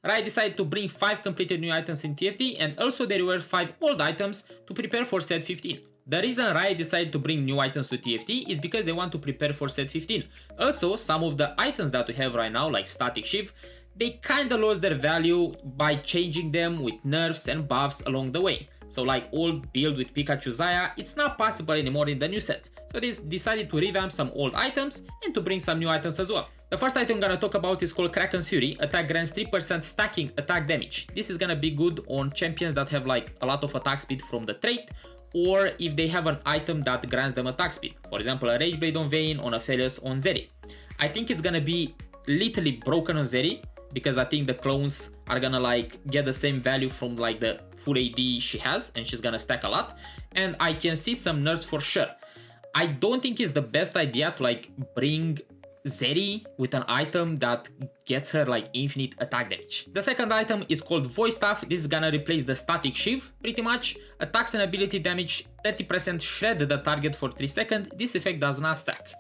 Riot decided to bring 5 completed new items in TFT, and also they reworked 5 old items to prepare for set 15. The reason Riot decided to bring new items to TFT is because they want to prepare for set 15. Also, some of the items that we have right now, like Statikk Shiv, they kinda lost their value by changing them with nerfs and buffs along the way. So like old build with Pikachu Zaya, it's not possible anymore in the new sets. So they decided to revamp some old items and to bring some new items as well. The first item I'm gonna talk about is called Kraken's Fury. Attack grants 3% stacking attack damage. This is gonna be good on champions that have like a lot of attack speed from the trait, or if they have an item that grants them attack speed. For example, a Rageblade on Vayne, on a Flail on Zeri. I think it's gonna be literally broken on Zeri, because I think the clones are gonna like get the same value from like the full AD she has, and she's gonna stack a lot. And I can see some nerfs for sure. I don't think it's the best idea to like bring Zeri with an item that gets her like infinite attack damage. The second item is called Voice Staff. This is gonna replace the Statikk Shiv pretty much. Attacks and ability damage 30% shred the target for 3 seconds. This effect does not stack.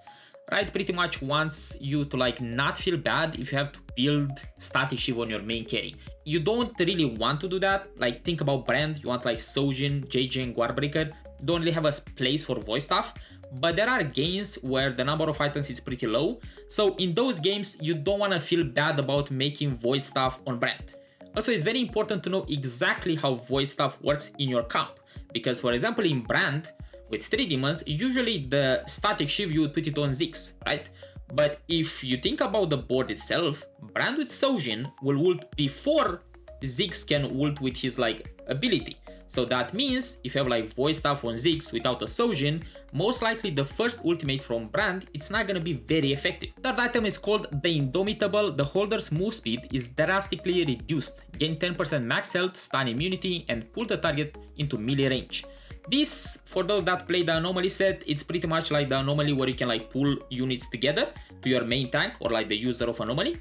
Right, pretty much wants you to like not feel bad if you have to build Statikk Shiv on your main carry. You don't really want to do that. Like think about brand, you want like Sojin, Gage and Guardbreaker. Don't really have a place for voice stuff, but there are games where the number of items is pretty low. So in those games, you don't want to feel bad about making voice stuff on brand. Also, it's very important to know exactly how voice stuff works in your comp, because for example in brand, with 3 demons, usually the Statikk Shiv you would put it on Ziggs, right? But if you think about the board itself, Brand with Sojin will ult before Ziggs can ult with his like ability. So that means if you have like voice stuff on Ziggs without a Sojin, most likely the first ultimate from Brand, it's not gonna be very effective. Third item is called the Indomitable. The holder's move speed is drastically reduced. Gain 10% max health, stun immunity, and pull the target into melee range. This, for those that play the anomaly set, it's pretty much like the anomaly where you can like pull units together to your main tank or like the user of anomaly.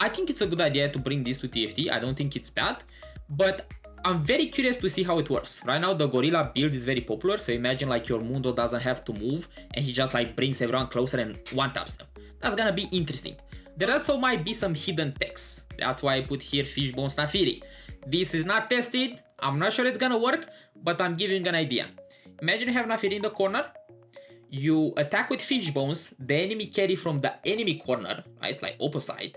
I think it's a good idea to bring this to TFT. I don't think it's bad, but I'm very curious to see how it works. Right now the gorilla build is very popular, so imagine like your Mundo doesn't have to move and he just like brings everyone closer and one-taps them. That's gonna be interesting. There also might be some hidden techs. That's why I put here Fishbone Snafiri. This is not tested. I'm not sure it's gonna work, but I'm giving you an idea. Imagine you have Nafiri in the corner, you attack with fish bones, the enemy carry from the enemy corner, right, like opposite,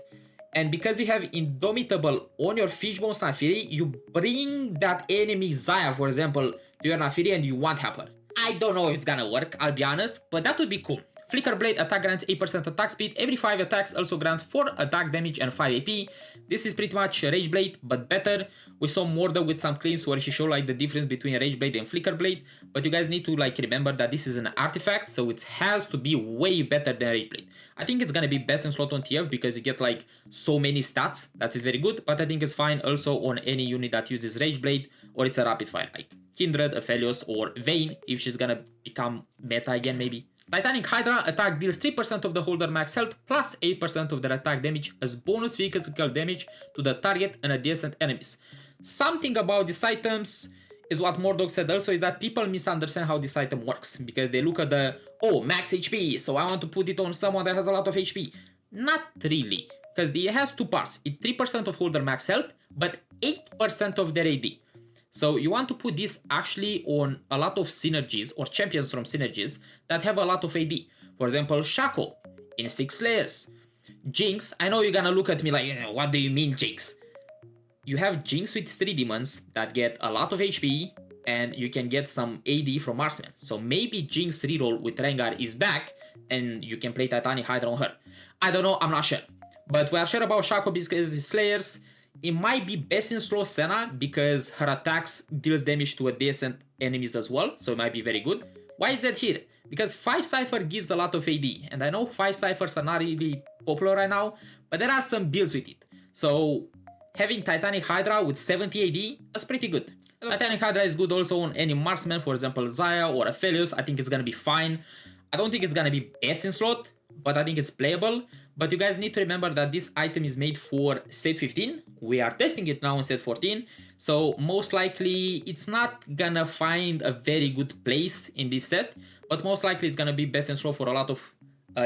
and because you have Indomitable on your fish bones Nafiri, you bring that enemy Zaya, for example, to your Nafiri and you one-tap her. I don't know if it's gonna work, I'll be honest, but that would be cool. Flickerblade attack grants 8% attack speed, every 5 attacks also grants 4 attack damage and 5 AP. This is pretty much Rageblade, but better. We saw Mordo with some claims where he showed like the difference between Rageblade and Flickerblade, but you guys need to like remember that this is an artifact, so it has to be way better than Rageblade. I think it's gonna be best in slot on TF because you get like so many stats, that is very good, but I think it's fine also on any unit that uses Rageblade or it's a rapid fire like Kindred, Aphelios, or Vayne if she's gonna become meta again maybe. Titanic Hydra attack deals 3% of the holder max health plus 8% of their attack damage as bonus physical damage to the target and adjacent enemies. Something about these items is what Mordog said also, is that people misunderstand how this item works because they look at the, oh, max HP, so I want to put it on someone that has a lot of HP. Not really, because it has 2 parts. It's 3% of holder max health, but 8% of their AD. So you want to put this actually on a lot of synergies or champions from synergies that have a lot of AD. For example, Shaco in 6 layers. Jinx, I know you're gonna look at me like, what do you mean Jinx? You have Jinx with 3 demons that get a lot of HP and you can get some AD from Marksman. So maybe Jinx reroll with Rengar is back and you can play Titanic Hydra on her. I don't know, I'm not sure. But we are sure about Shaco because it's Slayers. It might be best in slow Senna because her attacks deals damage to adjacent enemies as well, so it might be very good. Why is that here? Because 5 Cypher gives a lot of AD, and I know 5 Cyphers are not really popular right now, but there are some builds with it. So having Titanic Hydra with 70 AD, that's pretty good. Titanic Hydra is good also on any marksman, for example Zaya or Aphelios. I think it's gonna be fine. I don't think it's gonna be best in slot, but I think it's playable. But you guys need to remember that this item is made for set 15. We are testing it now in set 14. So most likely it's not gonna find a very good place in this set, but most likely it's gonna be best in slot for a lot of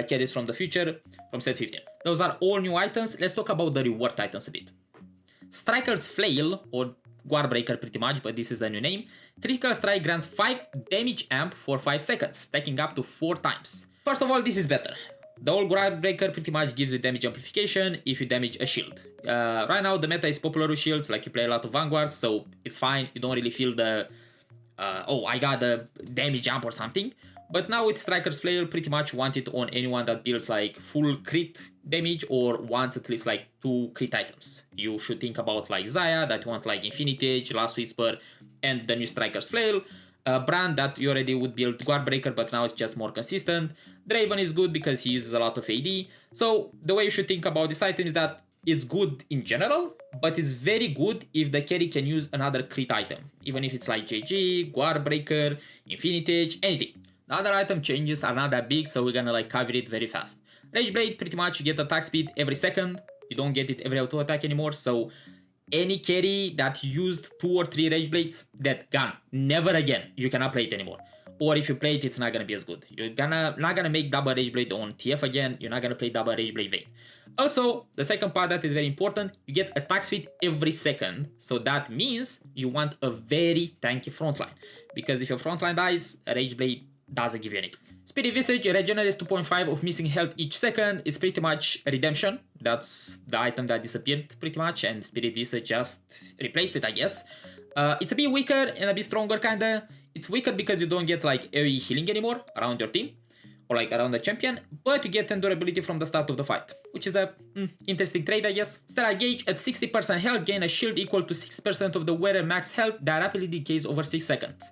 carries from the future from set 15. Those are all new items. Let's talk about the reward items a bit. Striker's Flail, or Guardbreaker pretty much, but this is the new name. Critical strike grants 5 damage amp for 5 seconds, stacking up to 4 times. First of all, this is better. The old Guardbreaker pretty much gives you damage amplification if you damage a shield. Right now the meta is popular with shields, like you play a lot of Vanguards, so it's fine, you don't really feel the oh, I got the damage amp or something. But now with Striker's Flail, pretty much want it on anyone that builds like full crit damage or wants at least like 2 crit items. You should think about like Xayah, that you want like Infinity Edge, Last Whisper, and the new Striker's Flail. Brand that you already would build Guardbreaker, but now it's just more consistent. Draven is good because he uses a lot of AD. So the way you should think about this item is that it's good in general, but it's very good if the carry can use another crit item. Even if it's like JG, Guardbreaker, Infinity Edge, anything. The other item changes are not that big, so we're gonna like cover it very fast. Rageblade, pretty much you get attack speed every second. You don't get it every auto attack anymore, so any carry that used 2 or 3 Rageblades, that gone. Never again. You cannot play it anymore. Or if you play it, it's not gonna be as good. You're not gonna make double Rageblade on TF again. You're not gonna play double Rageblade Vayne. Also, the second part that is very important, you get attack speed every second. So that means you want a very tanky frontline. Because if your frontline dies, a Rageblade doesn't give you anything. Spirit Visage regenerates 2.5 of missing health each second. It's pretty much a redemption. That's the item that disappeared pretty much, and Spirit Visage just replaced it, I guess. It's a bit weaker and a bit stronger kinda. It's weaker because you don't get like AoE healing anymore around your team, or like around the champion, but you get endurability from the start of the fight, which is a interesting trade, I guess. Sterak Gage at 60% health gain a shield equal to 6% of the wearer max health that rapidly decays over 6 seconds.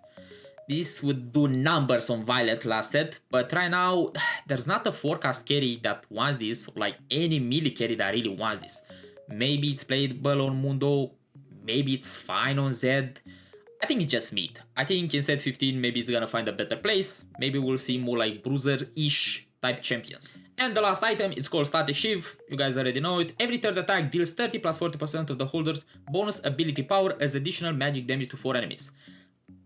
This would do numbers on Violet last set, but right now there's not a forecast carry that wants this, like any melee carry that really wants this. Maybe it's playable on Mundo, maybe it's fine on Zed. I think it's just mid. I think in set 15 maybe it's gonna find a better place. Maybe we'll see more like bruiser-ish type champions. And the last item is called Statikk Shiv. You guys already know it. Every third attack deals 30 plus 40% of the holder's bonus ability power as additional magic damage to 4 enemies.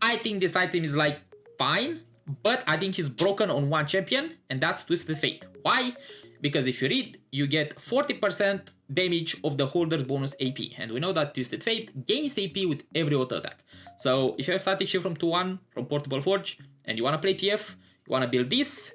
I think this item is like fine, but I think he's broken on one champion, and that's Twisted Fate. Why? Because if you read, you get 40% damage of the holder's bonus AP, and we know that Twisted Fate gains AP with every auto attack. So if you have Statikk Shiv from 2-1 from Portable Forge, and you wanna play TF, you wanna build this,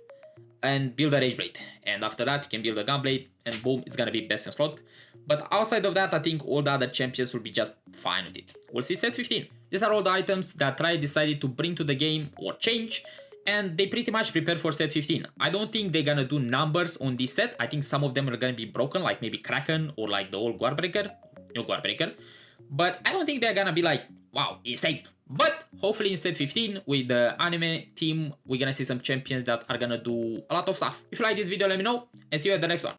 and build a Rageblade. And after that, you can build a Gunblade, and boom, it's gonna be best in slot. But outside of that, I think all the other champions will be just fine with it. We'll see set 15. These are all the items that Riot decided to bring to the game or change, and they pretty much prepare for set 15. I don't think they're gonna do numbers on this set. I think some of them are gonna be broken, like maybe Kraken or like the old Guardbreaker, new Guardbreaker. But I don't think they're gonna be like, wow, insane. But hopefully in set 15 with the anime team, we're gonna see some champions that are gonna do a lot of stuff. If you like this video, let me know, and see you at the next one.